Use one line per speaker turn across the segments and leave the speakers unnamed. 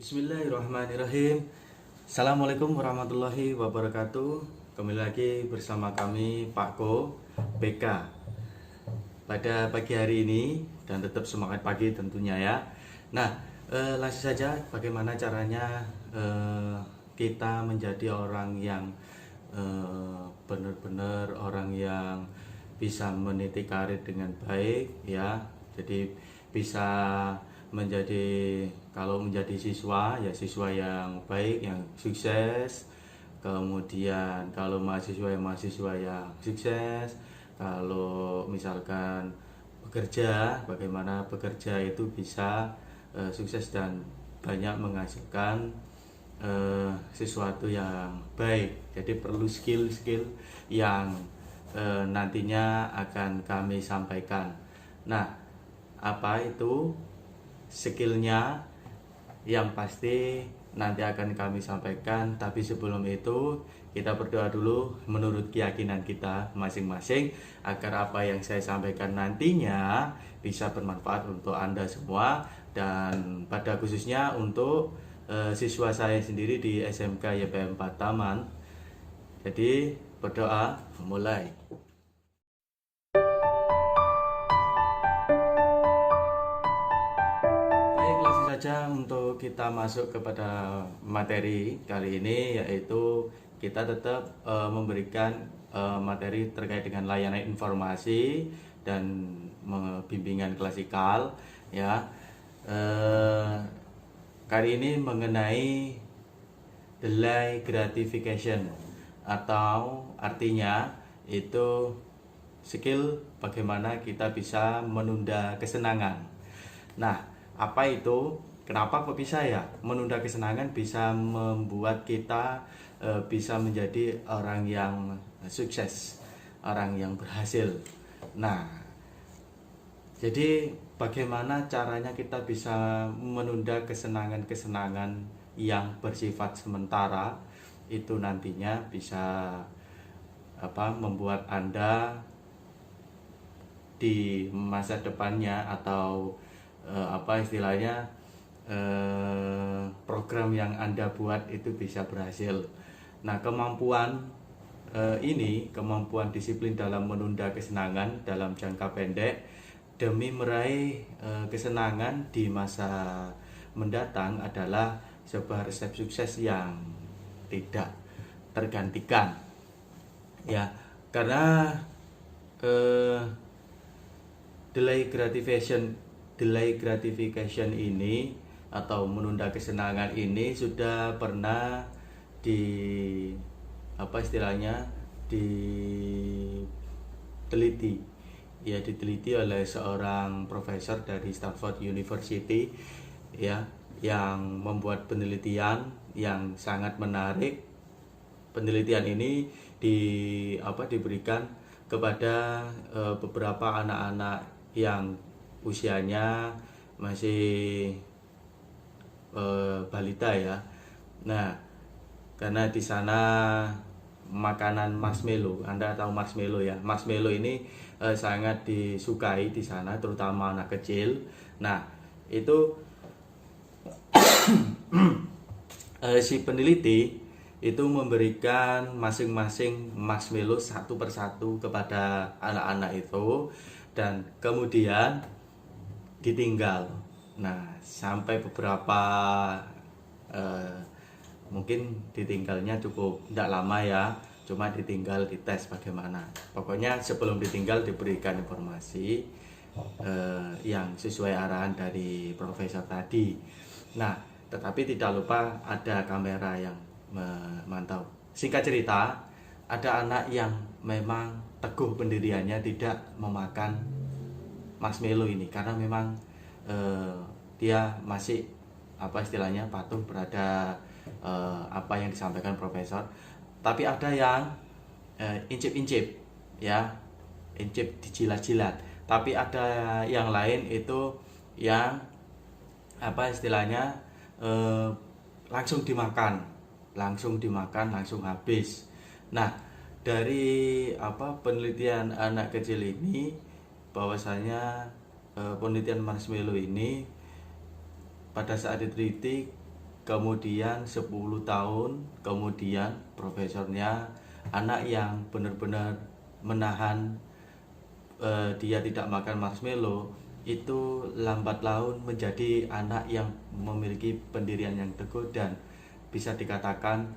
Bismillahirrahmanirrahim. Assalamualaikum warahmatullahi wabarakatuh. Kembali lagi bersama kami Pak Ko BK pada pagi hari ini, dan tetap semangat pagi tentunya ya. Nah, langsung saja, bagaimana caranya kita menjadi orang yang benar-benar orang yang bisa meniti karir dengan baik ya. Jadi bisa menjadi, kalau menjadi siswa ya siswa yang baik, yang sukses. Kemudian kalau mahasiswa yang sukses. Kalau misalkan bekerja, bagaimana bekerja itu bisa sukses dan banyak menghasilkan sesuatu yang baik. Jadi perlu skill-skill yang nantinya akan kami sampaikan. Nah, apa itu skillnya? Yang pasti nanti akan kami sampaikan, tapi sebelum itu kita berdoa dulu menurut keyakinan kita masing-masing, agar apa yang saya sampaikan nantinya bisa bermanfaat untuk Anda semua, dan pada khususnya untuk siswa saya sendiri di SMK YPM 4 Taman. Jadi berdoa, mulai. Langsung saja untuk kita masuk kepada materi kali ini, yaitu kita tetap memberikan materi terkait dengan layanan informasi dan bimbingan klasikal ya. Kali ini mengenai delay gratification, atau artinya itu skill bagaimana kita bisa menunda kesenangan. Nah, apa itu? Kenapa kok bisa ya menunda kesenangan bisa membuat kita bisa menjadi orang yang sukses, orang yang berhasil. Nah, jadi bagaimana caranya kita bisa menunda kesenangan-kesenangan yang bersifat sementara itu nantinya bisa membuat Anda di masa depannya, atau istilahnya program yang Anda buat itu bisa berhasil. Nah, kemampuan kemampuan disiplin dalam menunda kesenangan dalam jangka pendek demi meraih kesenangan di masa mendatang adalah sebuah resep sukses yang tidak tergantikan ya. Karena delay gratification ini, atau menunda kesenangan ini, sudah pernah diteliti oleh seorang profesor dari Stanford University ya, yang membuat penelitian yang sangat menarik. Penelitian ini diberikan kepada beberapa anak-anak yang usianya masih balita ya. Nah, karena di sana makanan marshmallow, Anda tahu marshmallow ya. Marshmallow ini sangat disukai di sana, terutama anak kecil. Nah, itu si peneliti itu memberikan masing-masing marshmallow satu persatu kepada anak-anak itu, dan kemudian ditinggal. Nah, sampai beberapa mungkin ditinggalnya cukup tidak lama ya, cuma ditinggal dites bagaimana. Pokoknya sebelum ditinggal diberikan informasi yang sesuai arahan dari profesor tadi. Nah, tetapi tidak lupa ada kamera yang memantau. Singkat cerita, ada anak yang memang teguh pendiriannya tidak memakan marshmallow ini, karena memang dia masih patuh berada apa yang disampaikan profesor. Tapi ada yang incip-incip ya, incip dijilat-jilat. Tapi ada yang lain itu yang langsung dimakan, langsung habis. Nah, dari penelitian anak kecil ini, bahwasanya penelitian marshmallow ini pada saat diteliti kemudian 10 tahun, kemudian profesornya anak yang benar-benar menahan dia tidak makan marshmallow, itu lambat laun menjadi anak yang memiliki pendirian yang teguh dan bisa dikatakan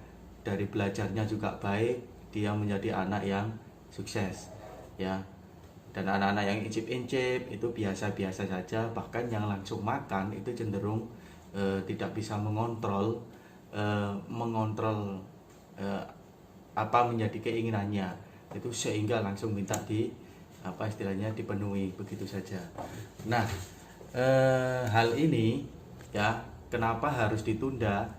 dari belajarnya juga baik, dia menjadi anak yang sukses ya. Dan anak-anak yang incip-incip itu biasa-biasa saja, bahkan yang langsung makan itu cenderung tidak bisa mengontrol apa menjadi keinginannya itu, sehingga langsung minta apa istilahnya dipenuhi begitu saja. Nah, hal ini ya kenapa harus ditunda?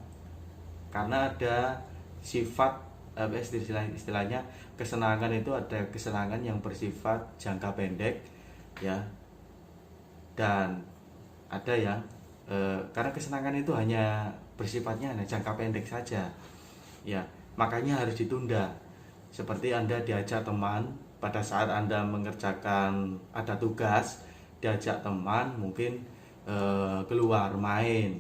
Karena ada sifat istilahnya kesenangan itu, ada kesenangan yang bersifat jangka pendek ya, dan ada yang karena kesenangan itu hanya bersifatnya hanya jangka pendek saja ya, makanya harus ditunda. Seperti Anda diajak teman pada saat Anda mengerjakan ada tugas, diajak teman mungkin keluar main,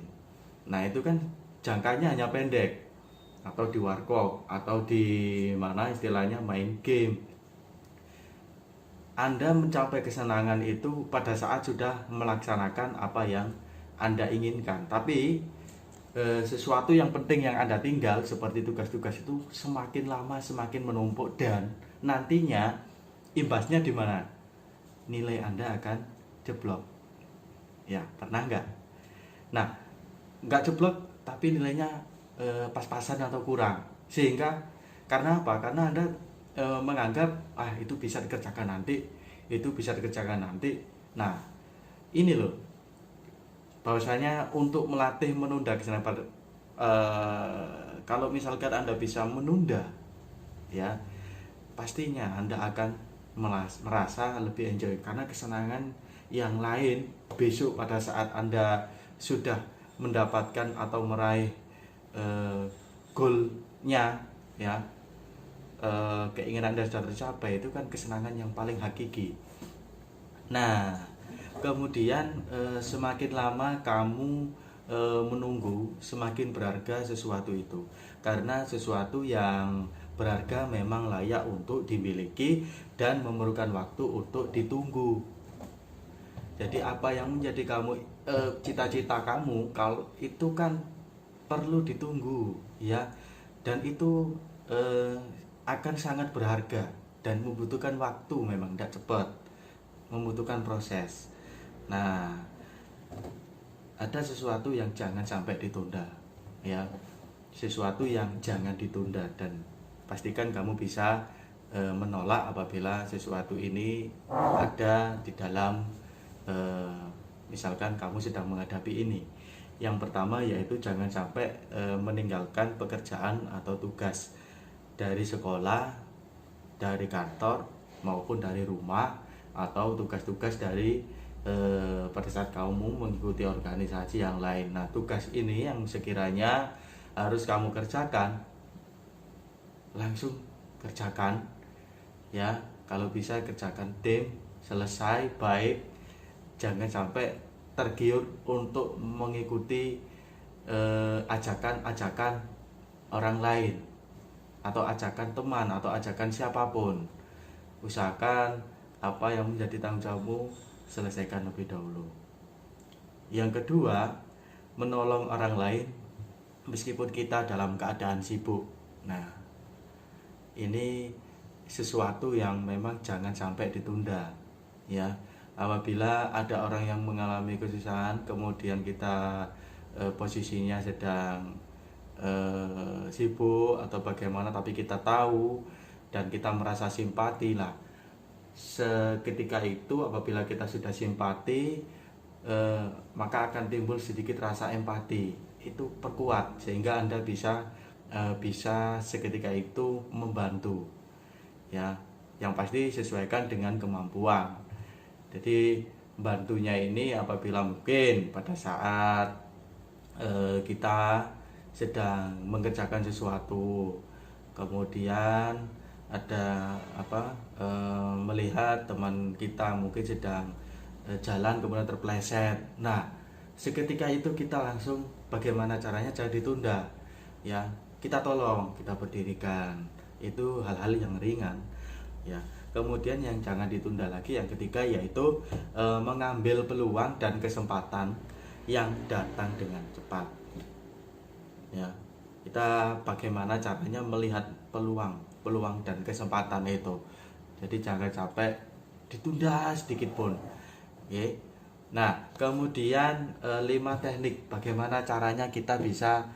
nah itu kan jangkanya hanya pendek, atau di warkop atau di mana istilahnya main game. Anda mencapai kesenangan itu pada saat sudah melaksanakan apa yang Anda inginkan, tapi sesuatu yang penting yang Anda tinggal seperti tugas-tugas itu semakin lama semakin menumpuk, dan nantinya imbasnya di mana? Nilai Anda akan jeblok. Ya, pernah nggak? Nah, nggak jeblok tapi nilainya pas-pasan atau kurang, sehingga karena apa? Karena Anda menganggap itu bisa dikerjakan nanti, itu bisa dikerjakan nanti. Nah, ini loh bahwasanya untuk melatih menunda kesenangan, kalau misalkan Anda bisa menunda ya, pastinya Anda akan merasa lebih enjoy, karena kesenangan yang lain besok pada saat Anda sudah mendapatkan atau meraih goalnya ya, keinginan Anda sudah tercapai, itu kan kesenangan yang paling hakiki. Nah, kemudian semakin lama kamu menunggu, semakin berharga sesuatu itu, karena sesuatu yang berharga memang layak untuk dimiliki dan memerlukan waktu untuk ditunggu. Jadi apa yang menjadi kamu cita-cita kamu, kalau itu kan perlu ditunggu ya, dan itu akan sangat berharga dan membutuhkan waktu, memang tidak cepat, membutuhkan proses. Nah, ada sesuatu yang jangan sampai ditunda ya, sesuatu yang jangan ditunda, dan pastikan kamu bisa menolak apabila sesuatu ini ada di dalam misalkan kamu sedang menghadapi ini. Yang pertama yaitu jangan sampai meninggalkan pekerjaan atau tugas dari sekolah, dari kantor maupun dari rumah, atau tugas-tugas dari pada saat kamu mengikuti organisasi yang lain. Nah, tugas ini yang sekiranya harus kamu kerjakan, langsung kerjakan ya. Kalau bisa kerjakan tim, selesai baik, jangan sampai tergiur untuk mengikuti ajakan-ajakan orang lain, atau ajakan teman, atau ajakan siapapun. Usahakan apa yang menjadi tanggung jawabmu selesaikan lebih dahulu. Yang kedua, menolong orang lain meskipun kita dalam keadaan sibuk. Nah, ini sesuatu yang memang jangan sampai ditunda ya. Apabila ada orang yang mengalami kesusahan, kemudian kita posisinya sedang sibuk atau bagaimana, tapi kita tahu dan kita merasa simpati lah, seketika itu apabila kita sudah simpati, maka akan timbul sedikit rasa empati, itu perkuat sehingga Anda bisa seketika itu membantu ya. Yang pasti sesuaikan dengan kemampuan. Jadi bantunya ini apabila mungkin pada saat kita sedang mengerjakan sesuatu, kemudian ada melihat teman kita mungkin sedang jalan kemudian terpeleset. Nah, seketika itu kita langsung bagaimana caranya jangan ditunda, ya kita tolong, kita berdirikan, itu hal-hal yang ringan, ya. Kemudian yang jangan ditunda lagi yang ketiga yaitu mengambil peluang dan kesempatan yang datang dengan cepat, ya. Kita bagaimana caranya melihat peluang dan kesempatan itu, jadi jangan sampai ditunda sedikit pun, oke. Nah, kemudian 5 teknik bagaimana caranya kita bisa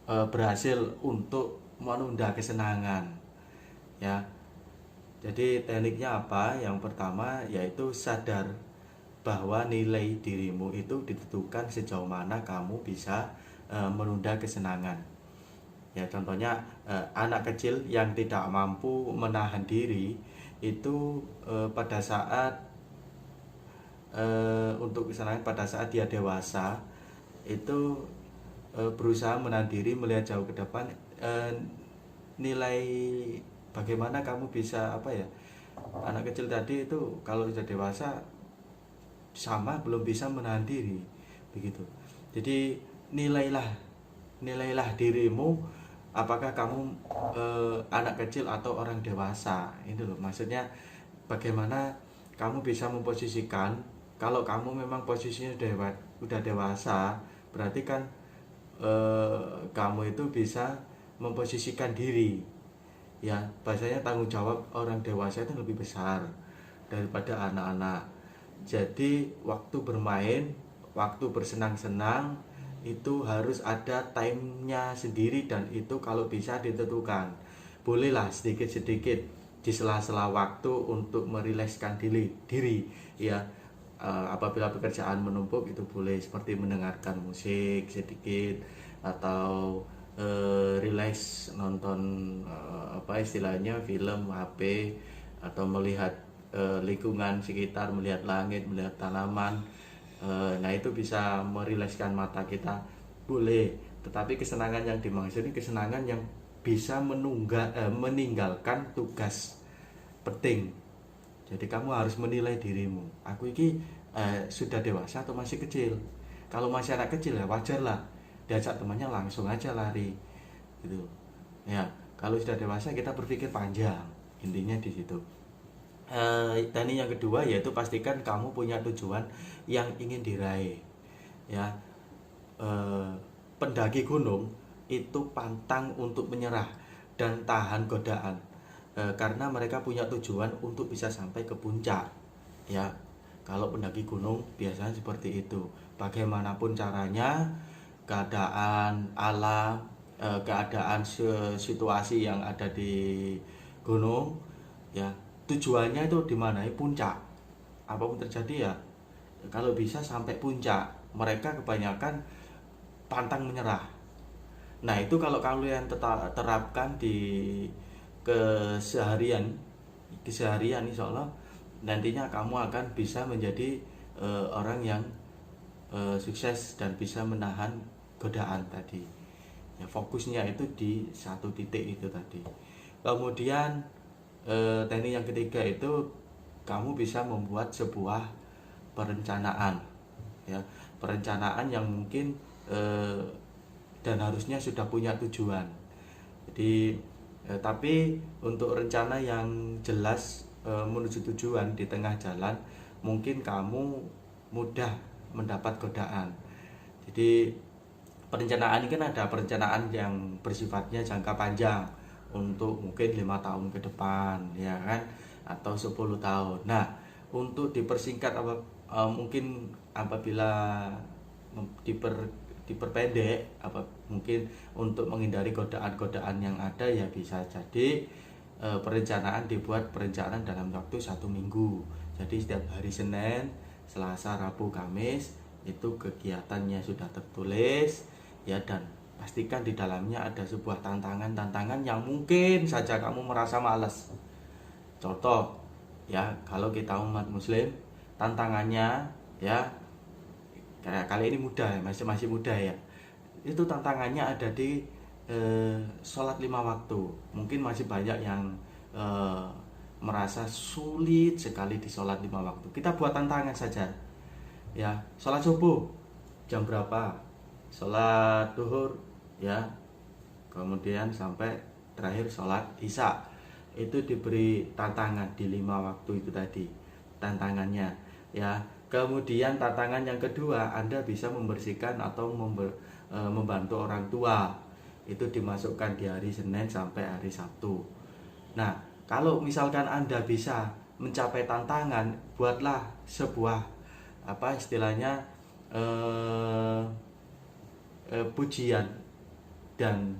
berhasil untuk menunda kesenangan, ya. Jadi tekniknya apa? Yang pertama yaitu sadar bahwa nilai dirimu itu ditentukan sejauh mana kamu bisa menunda kesenangan. Ya, contohnya anak kecil yang tidak mampu menahan diri itu pada saat untuk kesenangan pada saat dia dewasa itu berusaha menahan diri melihat jauh ke depan, nilai bagaimana kamu bisa anak kecil tadi itu kalau sudah dewasa sama belum bisa menahan diri begitu. Jadi nilailah dirimu, apakah kamu anak kecil atau orang dewasa, itu loh maksudnya. Bagaimana kamu bisa memposisikan, kalau kamu memang posisinya udah dewasa, berarti kan kamu itu bisa memposisikan diri, ya. Bahasanya tanggung jawab orang dewasa itu lebih besar daripada anak-anak. Jadi waktu bermain, waktu bersenang-senang itu harus ada time-nya sendiri, dan itu kalau bisa ditentukan. Bolehlah sedikit-sedikit di sela-sela waktu untuk merilekskan diri, ya. Apabila pekerjaan menumpuk itu boleh seperti mendengarkan musik sedikit, atau relax nonton istilahnya film HP, atau melihat lingkungan sekitar, melihat langit, melihat tanaman. Nah, itu bisa merilekskan mata kita, boleh. Tetapi kesenangan yang dimaksud ini kesenangan yang bisa meninggalkan tugas penting. Jadi kamu harus menilai dirimu, aku ini sudah dewasa atau masih kecil. Kalau masih anak kecil ya wajar lah, diajak temannya langsung aja lari gitu, ya. Kalau sudah dewasa kita berpikir panjang, intinya di situ. Teknik yang kedua yaitu pastikan kamu punya tujuan yang ingin diraih, ya. Pendaki gunung itu pantang untuk menyerah dan tahan godaan, karena mereka punya tujuan untuk bisa sampai ke puncak, ya. Kalau pendaki gunung biasanya seperti itu. Bagaimanapun caranya, keadaan alam, keadaan situasi yang ada di gunung, ya, tujuannya itu di mana? Puncak. Apapun terjadi ya, kalau bisa sampai puncak. Mereka kebanyakan pantang menyerah. Nah, itu kalau kalian terapkan di keseharian, insya Allah nantinya kamu akan bisa menjadi orang yang sukses dan bisa menahan godaan tadi, ya. Fokusnya itu di satu titik itu tadi. Kemudian teknik yang ketiga itu kamu bisa membuat sebuah perencanaan, ya. Perencanaan yang mungkin dan harusnya sudah punya tujuan. Jadi tapi untuk rencana yang jelas menuju tujuan di tengah jalan, mungkin kamu mudah mendapat godaan. Jadi perencanaan ini kan ada perencanaan yang bersifatnya jangka panjang, untuk mungkin 5 tahun ke depan, ya kan, atau 10 tahun. Nah, untuk dipersingkat mungkin apabila diperpendek, mungkin untuk menghindari godaan-godaan yang ada, ya bisa jadi perencanaan dibuat perencanaan dalam waktu 1 minggu. Jadi setiap hari Senin, Selasa, Rabu, Kamis itu kegiatannya sudah tertulis, ya. Dan pastikan di dalamnya ada sebuah tantangan yang mungkin saja kamu merasa malas. Contoh, ya, kalau kita umat muslim, tantangannya, ya, kayak kali ini muda, masih muda, ya. Itu tantangannya ada di sholat 5 waktu. Mungkin masih banyak yang merasa sulit sekali di sholat 5 waktu. Kita buat tantangan saja. ya, sholat subuh jam berapa, sholat duhur, ya, kemudian sampai terakhir sholat isya. Itu diberi tantangan di 5 waktu itu tadi tantangannya, ya. Kemudian tantangan yang kedua, Anda bisa membersihkan atau membantu orang tua. Itu dimasukkan di hari Senin sampai hari Sabtu. Nah, kalau misalkan Anda bisa mencapai tantangan, buatlah sebuah apa istilahnya pujian. Dan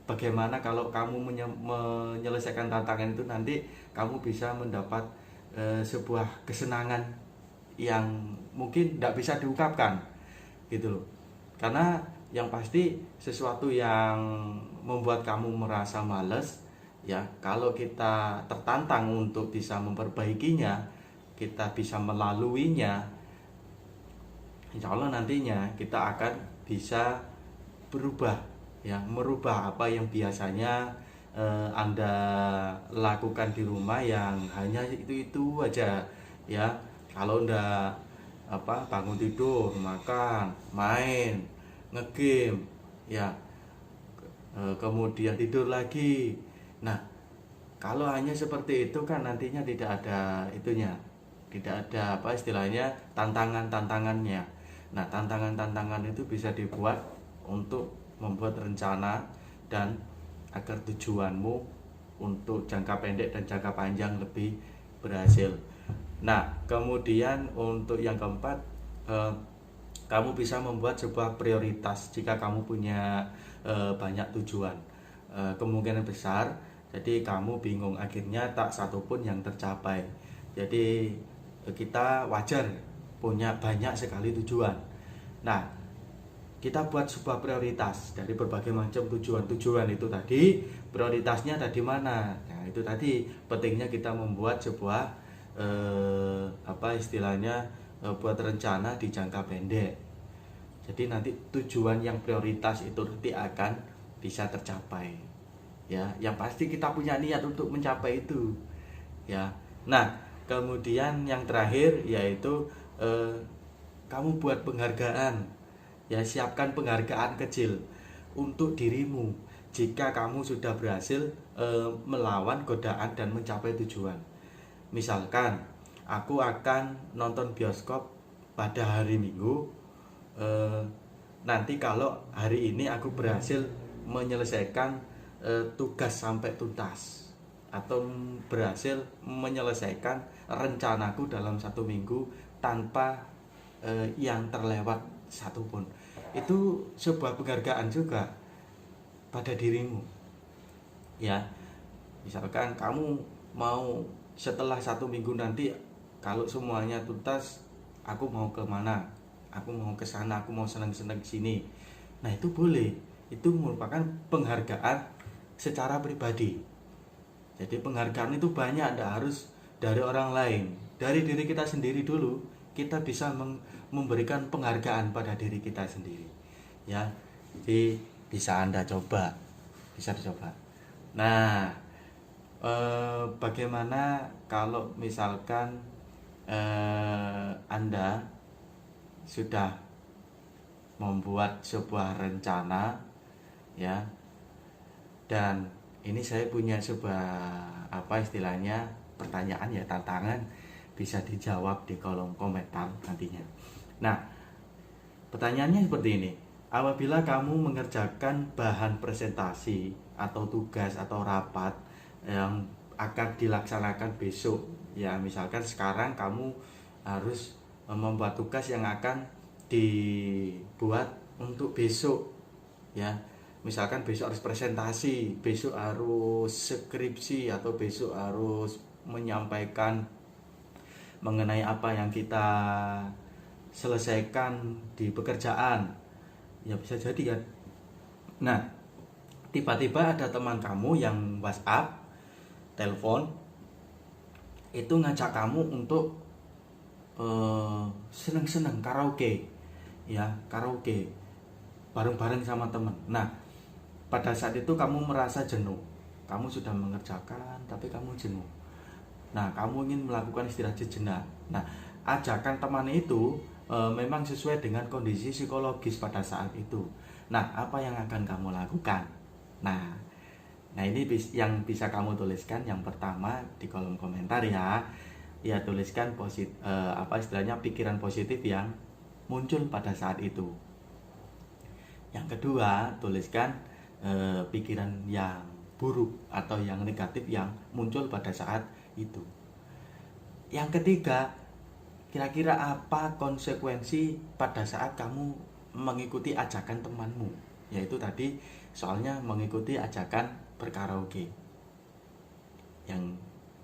bagaimana kalau kamu menyelesaikan tantangan itu, nanti kamu bisa mendapat sebuah kesenangan yang mungkin tidak bisa diungkapkan gitu loh. Karena yang pasti sesuatu yang membuat kamu merasa malas, ya, kalau kita tertantang untuk bisa memperbaikinya, kita bisa melaluinya, insya Allah nantinya kita akan bisa berubah, ya, merubah apa yang biasanya Anda lakukan di rumah yang hanya itu aja, ya. Kalau ndak bangun tidur, makan, main, ngegame, ya, kemudian tidur lagi. Nah, kalau hanya seperti itu kan nantinya tidak ada itunya, tidak ada apa istilahnya tantangannya. Nah, tantangan itu bisa dibuat untuk membuat rencana dan agar tujuanmu untuk jangka pendek dan jangka panjang lebih berhasil. Nah, kemudian untuk yang keempat, kamu bisa membuat sebuah prioritas jika kamu punya banyak tujuan. Kemungkinan besar, jadi kamu bingung, akhirnya tak satupun yang tercapai. Jadi kita wajar punya banyak sekali tujuan. Nah, kita buat sebuah prioritas dari berbagai macam tujuan itu tadi, prioritasnya tadi mana. Nah, itu tadi pentingnya kita membuat sebuah buat rencana di jangka pendek. Jadi nanti tujuan yang prioritas itu nanti akan bisa tercapai, ya. Yang pasti kita punya niat untuk mencapai itu, ya. Nah, kemudian yang terakhir yaitu kamu buat penghargaan, ya. Siapkan penghargaan kecil untuk dirimu jika kamu sudah berhasil melawan godaan dan mencapai tujuan. Misalkan aku akan nonton bioskop pada hari Minggu, nanti kalau hari ini aku berhasil menyelesaikan tugas sampai tuntas, atau berhasil menyelesaikan rencanaku dalam 1 minggu tanpa yang terlewat satupun, itu sebuah penghargaan juga pada dirimu, ya. Misalkan kamu mau setelah 1 minggu nanti, kalau semuanya tuntas, aku mau ke mana, aku mau ke sana, aku mau senang-senang sini. Nah, itu boleh, itu merupakan penghargaan secara pribadi. Jadi penghargaan itu banyak, tidak harus dari orang lain, dari diri kita sendiri dulu. Kita bisa memberikan penghargaan pada diri kita sendiri, ya. Jadi bisa Anda coba, bisa dicoba. Nah, bagaimana kalau misalkan Anda sudah membuat sebuah rencana, ya, dan ini saya punya sebuah pertanyaan, ya, tantangan, bisa dijawab di kolom komentar nantinya. Nah, pertanyaannya seperti ini: apabila kamu mengerjakan bahan presentasi atau tugas atau rapat yang akan dilaksanakan besok, ya, misalkan sekarang kamu harus membuat tugas yang akan dibuat untuk besok, ya. Misalkan besok harus presentasi, besok harus skripsi, atau besok harus menyampaikan mengenai apa yang kita selesaikan di pekerjaan, ya, bisa jadi kan. Nah, tiba-tiba ada teman kamu yang WhatsApp, telepon, itu ngajak kamu untuk seneng-seneng karaoke, ya, karaoke bareng-bareng sama teman. Nah, pada saat itu kamu merasa jenuh, kamu sudah mengerjakan tapi kamu jenuh. Nah, kamu ingin melakukan istirahat sejenak. Nah, ajakan teman itu memang sesuai dengan kondisi psikologis pada saat itu. Nah, apa yang akan kamu lakukan? Nah, ini yang bisa kamu tuliskan. Yang pertama di kolom komentar ya. Ya, tuliskan istilahnya pikiran positif yang muncul pada saat itu. Yang kedua, tuliskan pikiran yang buruk atau yang negatif yang muncul pada saat itu. Yang ketiga, kira-kira apa konsekuensi pada saat kamu mengikuti ajakan temanmu? Yaitu tadi soalnya mengikuti ajakan berkaraoke. Yang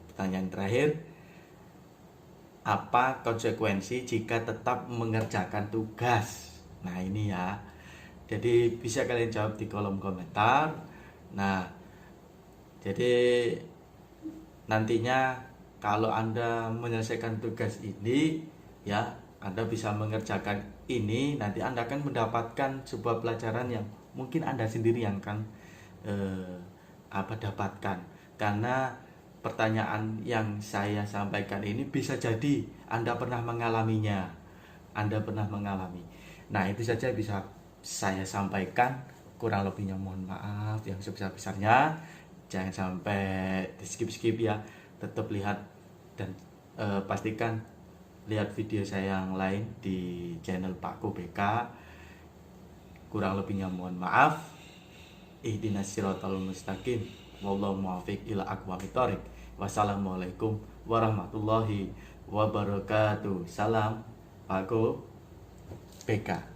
pertanyaan terakhir, apa konsekuensi jika tetap mengerjakan tugas? Nah, ini ya. Jadi bisa kalian jawab di kolom komentar. Nah, jadi nantinya kalau Anda menyelesaikan tugas ini, ya, Anda bisa mengerjakan ini, nanti Anda akan mendapatkan sebuah pelajaran yang mungkin Anda sendiri yang akan dapatkan. Karena pertanyaan yang saya sampaikan ini bisa jadi Anda pernah mengalaminya. Anda pernah mengalami. Nah, itu saja bisa saya sampaikan. Kurang lebihnya mohon maaf yang sebesar-besarnya. Jangan sampai di skip-skip ya. Tetap lihat dan pastikan lihat video saya yang lain di channel Pakku BK. Kurang lebihnya mohon maaf. Ihdinas siratal mustaqim. Wallahu muwaffiq ila aqwamit thoriq. Wassalamualaikum warahmatullahi wabarakatuh. Salam Pakku BK.